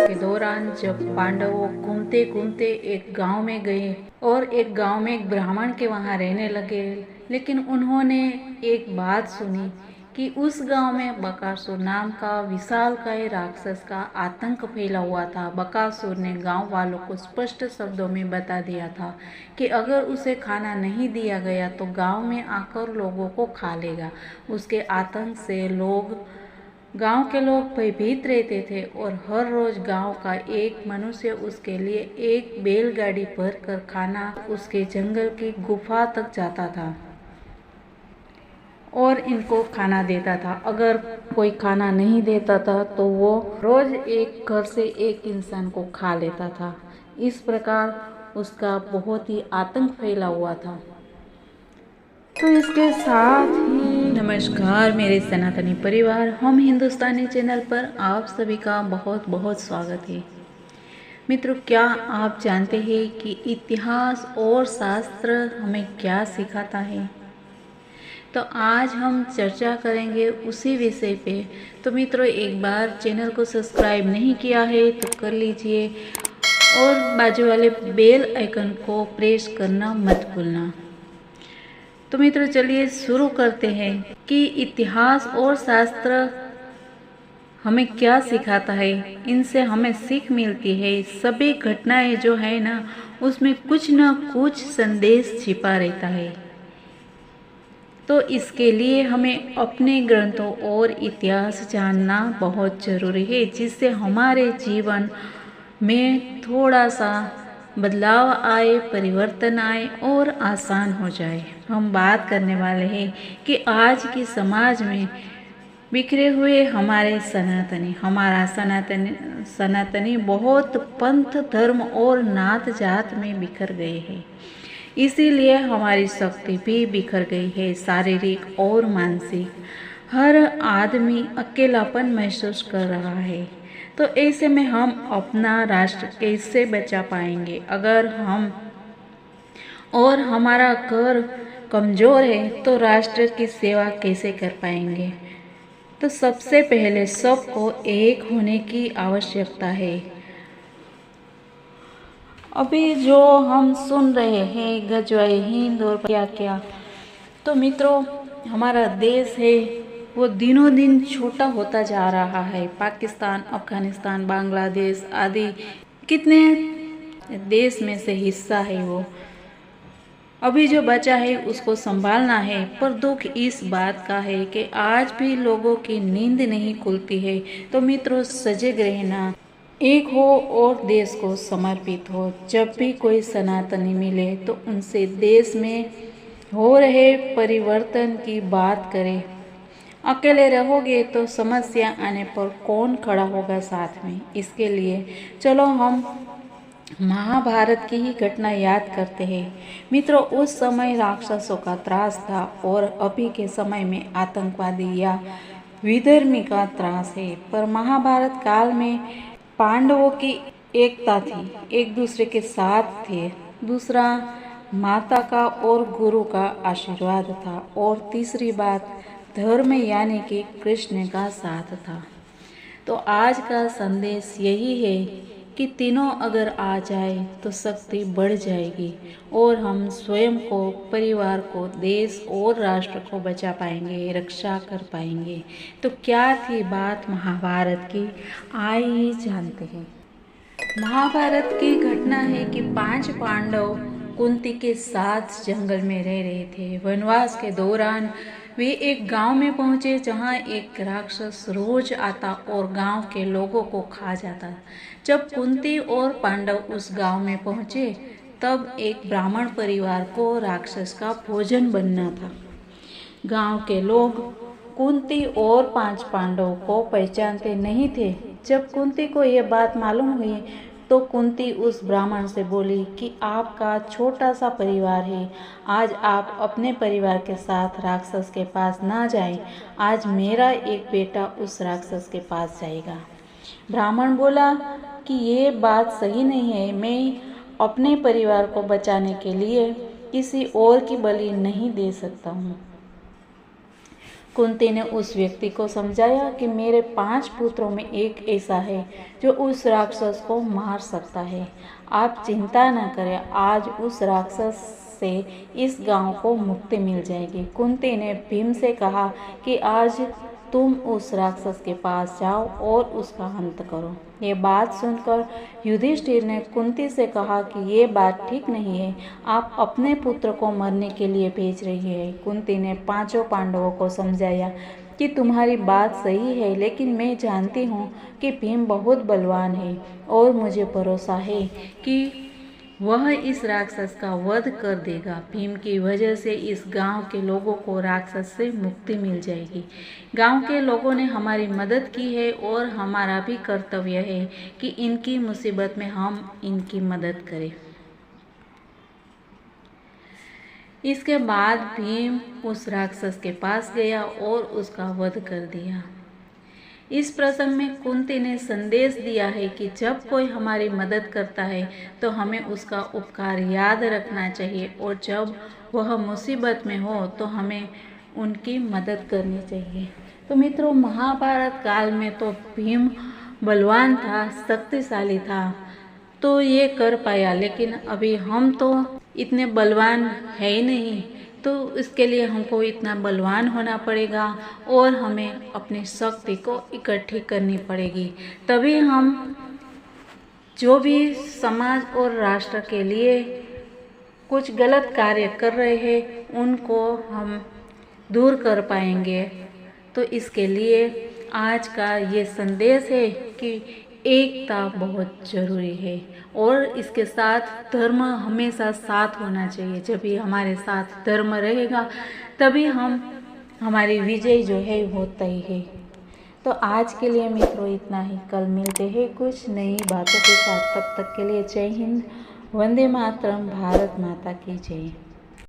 के दौरान जब पांडवों घूमते घूमते एक गांव में गए और एक गांव में एक ब्राह्मण के वहां रहने लगे, लेकिन उन्होंने एक बात सुनी कि उस गांव में बकासुर नाम का विशालकाय राक्षस का आतंक फैला हुआ था। बकासुर ने गांव वालों को स्पष्ट शब्दों में बता दिया था कि अगर उसे खाना नहीं दिया गया तो गांव में आकर लोगों को खा लेगा। उसके आतंक से गांव के लोग भयभीत रहते थे और हर रोज गांव का एक मनुष्य उसके लिए एक बैलगाड़ी भरकर खाना उसके जंगल की गुफा तक जाता था और इनको खाना देता था। अगर कोई खाना नहीं देता था तो वो रोज एक घर से एक इंसान को खा लेता था। इस प्रकार उसका बहुत ही आतंक फैला हुआ था। तो इसके साथ ही नमस्कार मेरे सनातनी परिवार, हम हिंदुस्तानी चैनल पर आप सभी का बहुत बहुत स्वागत है। मित्रों, क्या आप जानते हैं कि इतिहास और शास्त्र हमें क्या सिखाता है? तो आज हम चर्चा करेंगे उसी विषय पे। तो मित्रों, एक बार चैनल को सब्सक्राइब नहीं किया है तो कर लीजिए और बाजू वाले बेल आइकन को प्रेस करना मत भूलना। तो मित्रों, चलिए शुरू करते हैं कि इतिहास और शास्त्र हमें क्या सिखाता है। इनसे हमें सीख मिलती है। सभी घटनाएं जो है ना, उसमें कुछ ना कुछ संदेश छिपा रहता है। तो इसके लिए हमें अपने ग्रंथों और इतिहास जानना बहुत जरूरी है, जिससे हमारे जीवन में थोड़ा सा बदलाव आए, परिवर्तन आए और आसान हो जाए। हम बात करने वाले हैं कि आज के समाज में बिखरे हुए हमारा सनातनी बहुत पंथ, धर्म और नात जात में बिखर गए हैं। इसीलिए हमारी शक्ति भी बिखर गई है, शारीरिक और मानसिक। हर आदमी अकेलापन महसूस कर रहा है। तो ऐसे में हम अपना राष्ट्र कैसे बचा पाएंगे? अगर हम और हमारा घर कमज़ोर है तो राष्ट्र की सेवा कैसे कर पाएंगे? तो सबसे पहले सबको एक होने की आवश्यकता है। अभी जो हम सुन रहे हैं गजवाए हिंद और क्या क्या, तो मित्रों, हमारा देश है वो दिनों दिन छोटा होता जा रहा है। पाकिस्तान, अफगानिस्तान, बांग्लादेश आदि कितने देश में से हिस्सा है वो। अभी जो बचा है उसको संभालना है। पर दुख इस बात का है कि आज भी लोगों की नींद नहीं खुलती है। तो मित्रों, सजग रहना, एक हो और देश को समर्पित हो। जब भी कोई सनातनी मिले तो उनसे देश में हो रहे परिवर्तन की बात करें। अकेले रहोगे तो समस्या आने पर कौन खड़ा होगा साथ में? इसके लिए चलो हम महाभारत की ही घटना याद करते हैं। मित्रों, उस समय राक्षसों का त्रास था और अभी के समय में आतंकवादी या विधर्मी का त्रास है। पर महाभारत काल में पांडवों की एकता थी, एक दूसरे के साथ थे। दूसरा, माता का और गुरु का आशीर्वाद था। और तीसरी बात, धर्म यानी कि कृष्ण का साथ था। तो आज का संदेश यही है कि तीनों अगर आ जाए तो शक्ति बढ़ जाएगी और हम स्वयं को, परिवार को, देश और राष्ट्र को बचा पाएंगे, रक्षा कर पाएंगे। तो क्या थी बात महाभारत की, आइए जानते हैं। महाभारत की घटना है कि 5 पांडव कुंती के साथ जंगल में रह रहे थे। वनवास के दौरान वे एक गांव में पहुंचे जहां एक राक्षस रोज आता और गांव के लोगों को खा जाता। जब कुंती और पांडव उस गांव में पहुंचे तब एक ब्राह्मण परिवार को राक्षस का भोजन बनना था। गांव के लोग कुंती और 5 पांडवों को पहचानते नहीं थे। जब कुंती को यह बात मालूम हुई तो कुंती उस ब्राह्मण से बोली कि आपका छोटा सा परिवार है, आज आप अपने परिवार के साथ राक्षस के पास ना जाएं। आज मेरा एक बेटा उस राक्षस के पास जाएगा। ब्राह्मण बोला कि ये बात सही नहीं है, मैं अपने परिवार को बचाने के लिए किसी और की बलि नहीं दे सकता हूँ। कुंती ने उस व्यक्ति को समझाया कि मेरे 5 पुत्रों में एक ऐसा है जो उस राक्षस को मार सकता है। आप चिंता न करें, आज उस राक्षस से इस गांव को मुक्ति मिल जाएगी। कुंती ने भीम से कहा कि आज तुम उस राक्षस के पास जाओ और उसका अंत करो। ये बात सुनकर युधिष्ठिर ने कुंती से कहा कि ये बात ठीक नहीं है, आप अपने पुत्र को मरने के लिए भेज रही है। कुंती ने 5 पांडवों को समझाया कि तुम्हारी बात सही है, लेकिन मैं जानती हूँ कि भीम बहुत बलवान है और मुझे भरोसा है कि वह इस राक्षस का वध कर देगा। भीम की वजह से इस गांव के लोगों को राक्षस से मुक्ति मिल जाएगी। गांव के लोगों ने हमारी मदद की है और हमारा भी कर्तव्य है कि इनकी मुसीबत में हम इनकी मदद करें। इसके बाद भीम उस राक्षस के पास गया और उसका वध कर दिया। इस प्रसंग में कुंती ने संदेश दिया है कि जब कोई हमारी मदद करता है तो हमें उसका उपकार याद रखना चाहिए और जब वह मुसीबत में हो तो हमें उनकी मदद करनी चाहिए। तो मित्रों, महाभारत काल में तो भीम बलवान था, शक्तिशाली था, तो ये कर पाया, लेकिन अभी हम तो इतने बलवान है ही नहीं, तो इसके लिए हमको इतना बलवान होना पड़ेगा और हमें अपनी शक्ति को इकट्ठी करनी पड़ेगी। तभी हम जो भी समाज और राष्ट्र के लिए कुछ गलत कार्य कर रहे हैं उनको हम दूर कर पाएंगे। तो इसके लिए आज का ये संदेश है कि एकता बहुत ज़रूरी है और इसके साथ धर्म हमेशा साथ होना चाहिए। जब भी हमारे साथ धर्म रहेगा तभी हमारी विजय जो है वो तय है। तो आज के लिए मित्रों इतना ही, कल मिलते हैं कुछ नई बातों के साथ। तब तक के लिए जय हिंद, वंदे मातरम, भारत माता की जय।